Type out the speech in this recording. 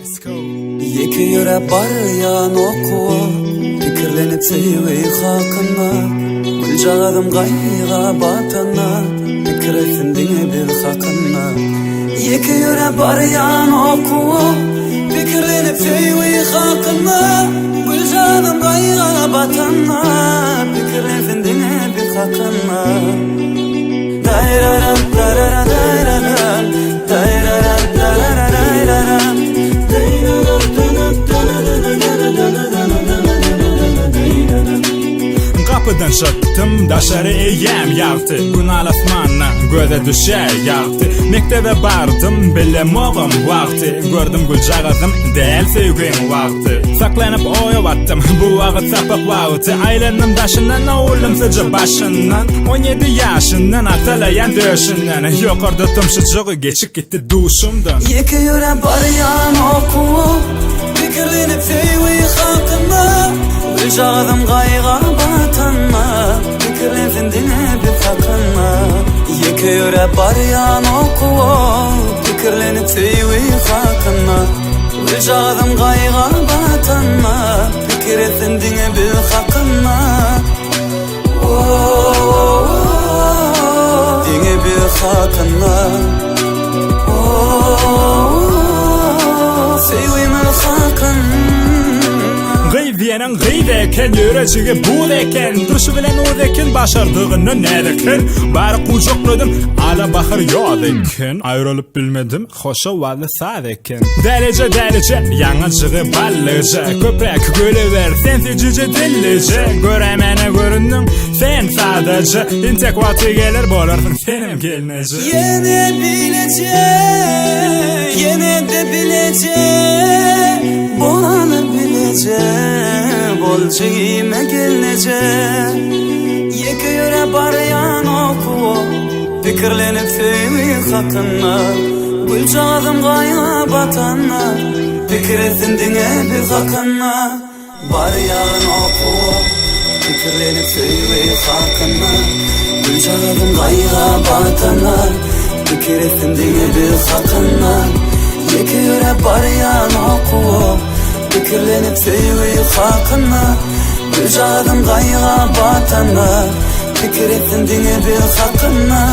Yeki yöre bar yan oku, pikirlenip seyvi hakkına. Gülcadım gayga batana, pikirlesin dine bir hakkına. Yeki yöre bar yan oku, pikirlenip seyvi hakkına. Gülcadım gayga batana, pikirlesin dine bir hakkına. Dayraram, dayraram, dayraram, dayraram, dayraram, dayraram. Kapıdan çıktım, daşarı eğem yaktı. Gün alasmanına göze düşer yaktı. Mektebe bardım, bilemoğum vakti. Gördüm gülcağızım, değil sevgim vakti. Saklanıp oyavattım, bu vakit sapık vakti. Aylanım daşından, oğlum sıcı başından. 17 yaşından, atalayan döşünden. Yukarıda tımşıcığı geçip gitti duşumdan. Yeki yöre bar yan oku, pikirlenip seyvi hakkında. Gülcadım gayga batana, pikirlensin dine bir hakkına. Yeki yöre bar yan oku, pikirlenip seyvi hakkına. Gülcadım gayga batana, pikirlensin dine bir hakkına. Dine bir hakkına. Sevim hakkına. Gıyviyenin gıydeken, yöreciği bu deken. Duruşu bilen o deken, başardığını ne deken. Bari kucakladım, ala bakır yok deken. Ayrılıp bilmedim, hoşa valı sağ deken. Derece derece, yanıcığı ballıca. Köprek gülüver, sensi cüce dillice. Göremene göründün, sen sadece. İntek vakti gelir, bolardım senim gelmece. Yine bilecek, yine de bilecek. Bolanır bilecek, bolcağıma gelecek. Yeki yöre bar yan oku, pikirlenip seyvi hakkına. Gülcadım gayga batana, pikirlesin dine bir hakkına. Bar yan oku, pikirlenip seyvi hakkına. Gülcadım gayga batana, pikirlesin dine bir hakkına. Yeki yöre bar yan oku, pikirlenip seyvi hakkına. Gülcadım gayga batana, pikirlesin dine bir hakkına.